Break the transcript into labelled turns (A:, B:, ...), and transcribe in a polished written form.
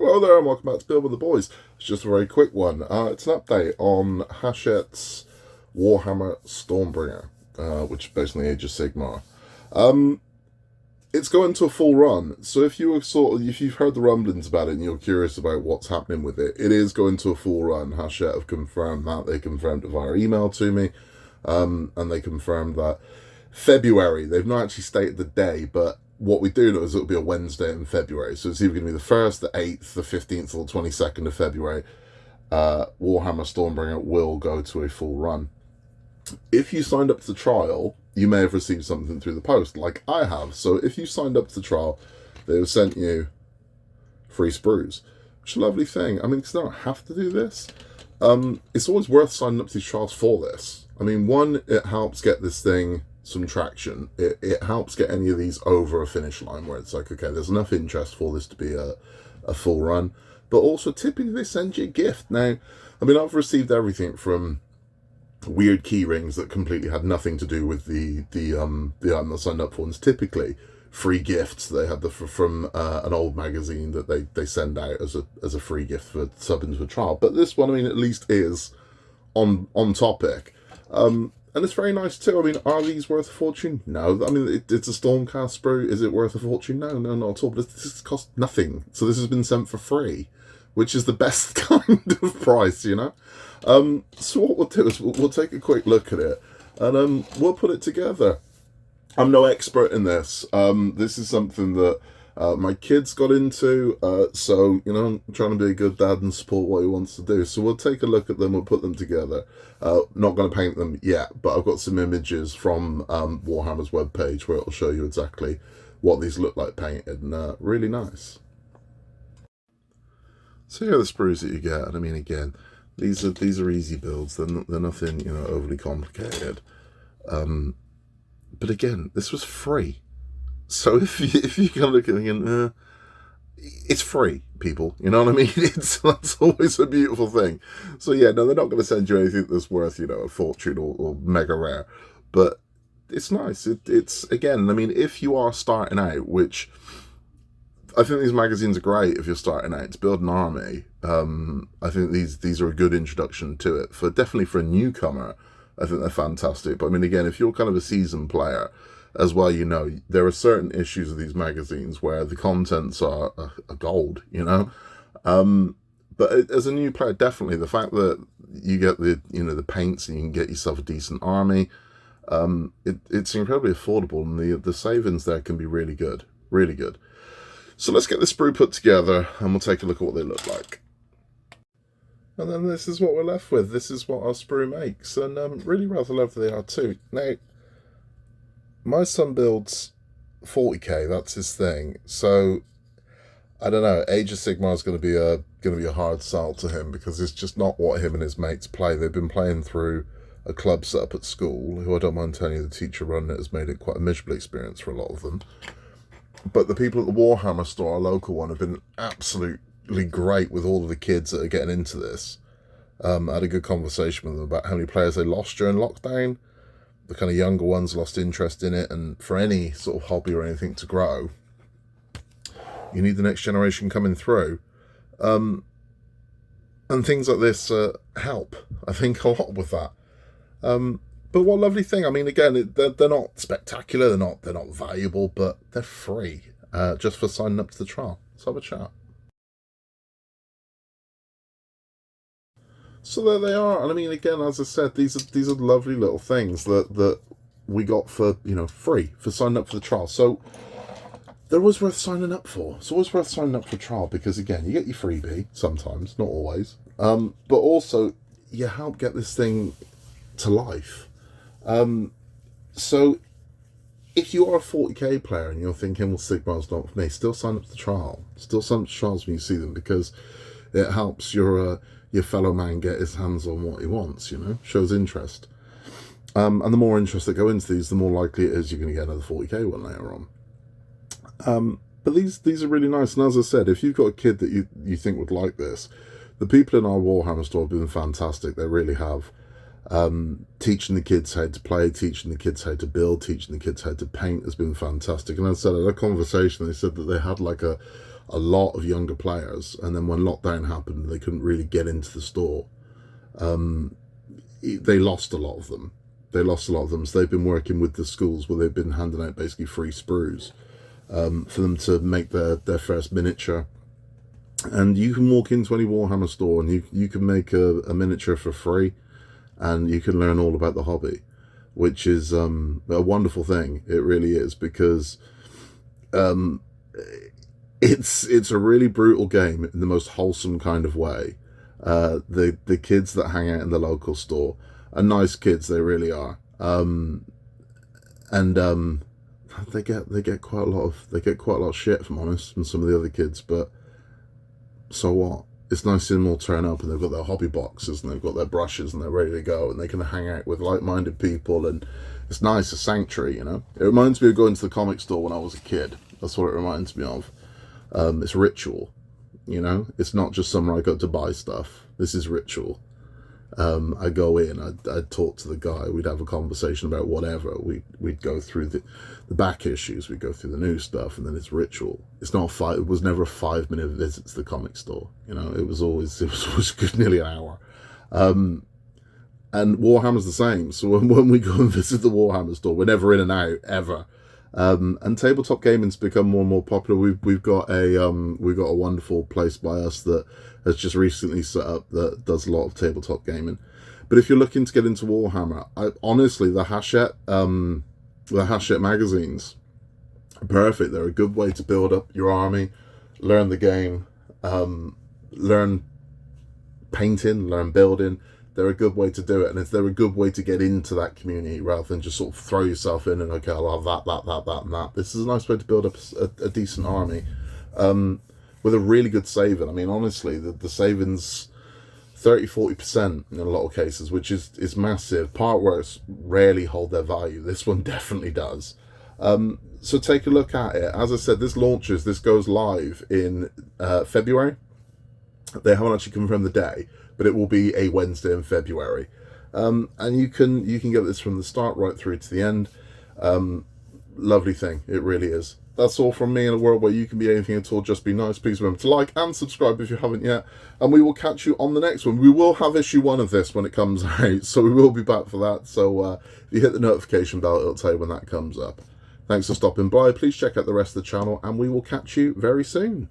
A: Hello there and welcome back to Build with the Boys. It's just a very quick one. It's an update on Hachette's Warhammer Stormbringer, which is basically Age of Sigmar. It's going to a full run, so if you've heard the rumblings about it and you're curious about what's happening with it, it is going to a full run. Hachette have confirmed that. They confirmed it via email to me, and they confirmed that February. They've not actually stated the day, but what we do know is it'll be a Wednesday in February. So it's either going to be the 1st, the 8th, the 15th, or the 22nd of February. Warhammer Stormbringer will go to a full run. If you signed up to the trial, you may have received something through the post, like I have. So if you signed up to the trial, they have sent you free sprues, which is a lovely thing. I mean, because they don't have to do this. It's always worth signing up to these trials for this. I mean, one, it helps get this thing some traction. It helps get any of these over a finish line where it's like, okay, there's enough interest for this to be a full run. But also, typically, they send you a gift. Now, I mean, I've received everything from weird key rings that completely had nothing to do with the item I signed up for. And it's typically free gifts. They had from an old magazine that they send out as a free gift for subbing to a trial. But this one, I mean, at least is on topic. And it's very nice too. I mean, are these worth a fortune? No. I mean, it's a Stormcast sprue. Is it worth a fortune? No, not at all. But this costs nothing. So this has been sent for free, which is the best kind of price, you know? So what we'll do is we'll take a quick look at it and we'll put it together. I'm no expert in this. This is something that my kids got into, so, you know, I'm trying to be a good dad and support what he wants to do. So we'll take a look at them, we'll put them together. Not going to paint them yet, but I've got some images from Warhammer's webpage where it'll show you exactly what these look like painted, and really nice. So here are the sprues that you get, and I mean, again, these are easy builds. They're nothing, you know, overly complicated. But again, this was free. So if you kind of look at it and it's free, people. You know what I mean? That's always a beautiful thing. So yeah, no, they're not going to send you anything that's worth, you know, a fortune or mega rare. But it's nice. It's again, I mean, if you are starting out, which I think these magazines are great if you're starting out to build an army. I think these are a good introduction to it. Definitely for a newcomer, I think they're fantastic. But I mean, again, if you're kind of a seasoned player as well, you know, there are certain issues of these magazines where the contents are gold, you know. But as a new player, definitely the fact that you get the paints and you can get yourself a decent army, it's incredibly affordable, and the savings there can be really good, really good. So let's get this sprue put together and we'll take a look at what they look like. And then this is what we're left with. This is what our sprue makes, and really rather lovely they are too. Now, my son builds 40k. That's his thing. So I don't know. Age of Sigmar is going to be a hard sell to him because it's just not what him and his mates play. They've been playing through a club set up at school, who I don't mind telling you, the teacher running it has made it quite a miserable experience for a lot of them. But the people at the Warhammer store, our local one, have been absolutely great with all of the kids that are getting into this. I had a good conversation with them about how many players they lost during lockdown. The kind of younger ones lost interest in it, and for any sort of hobby or anything to grow, you need the next generation coming through. And things like this help, I think, a lot with that. But what a lovely thing. I mean, again, they're not spectacular, they're not valuable, but they're free, just for signing up to the trial. Let's have a chat. So there they are, and I mean, again, as I said, these are lovely little things that we got for, you know, free for signing up for the trial. So they're always worth signing up for. It's always worth signing up for a trial because, again, you get your freebie sometimes, not always, but also you help get this thing to life. So if you are a 40k player and you're thinking, well, Sigmar's not for me, still sign up to the trial. Still sign up to trials when you see them, because it helps your fellow man get his hands on what he wants, you know, shows interest. And the more interest that go into these, the more likely it is you're going to get another 40k one later on. But these are really nice. And as I said, if you've got a kid that you think would like this, the people in our Warhammer store have been fantastic. They really have. Teaching the kids how to play, teaching the kids how to build, teaching the kids how to paint has been fantastic. And as I said, I had a conversation, they said that they had like a a lot of younger players, and then when lockdown happened, they couldn't really get into the store. They lost a lot of them. So they've been working with the schools where they've been handing out basically free sprues for them to make their first miniature. And you can walk into any Warhammer store and you can make a miniature for free, and you can learn all about the hobby, which is a wonderful thing. It really is, because it's a really brutal game in the most wholesome kind of way. The kids that hang out in the local store are nice kids, they really are. They get quite a lot of shit, if I'm honest, from some of the other kids, but so what? It's nice to see them all turn up and they've got their hobby boxes and they've got their brushes and they're ready to go and they can hang out with like-minded people, and it's nice, a sanctuary, you know. It reminds me of going to the comic store when I was a kid. That's what it reminds me of. It's ritual, you know. It's not just somewhere I go to buy stuff. This is ritual. I go in, I'd talk to the guy, we'd have a conversation about whatever, we'd go through the back issues, we'd go through the new stuff, and then it's ritual. It was never a 5-minute visit to the comic store, you know. It was always good, nearly an hour. And Warhammer's the same. So when we go and visit the Warhammer store, we're never in and out, ever. And tabletop gaming's become more and more popular. We've got a wonderful place by us that has just recently set up that does a lot of tabletop gaming. But if you're looking to get into Warhammer, honestly, the Hachette magazines are perfect. They're a good way to build up your army, learn the game, learn painting, learn building. They're a good way to do it, and they're a good way to get into that community rather than just sort of throw yourself in and, okay, I'll have that, and that. This is a nice way to build up a decent army with a really good saving. I mean, honestly, the saving's 30-40% in a lot of cases, which is massive. Part works rarely hold their value. This one definitely does. So take a look at it. As I said, this goes live in February. They haven't actually confirmed the day, but it will be a Wednesday in February. And you can get this from the start right through to the end. Lovely thing, it really is. That's all from me in a world where you can be anything at all. Just be nice. Please remember to like and subscribe if you haven't yet. And we will catch you on the next one. We will have issue 1 of this when it comes out, so we will be back for that. So if you hit the notification bell, it'll tell you when that comes up. Thanks for stopping by. Please check out the rest of the channel, and we will catch you very soon.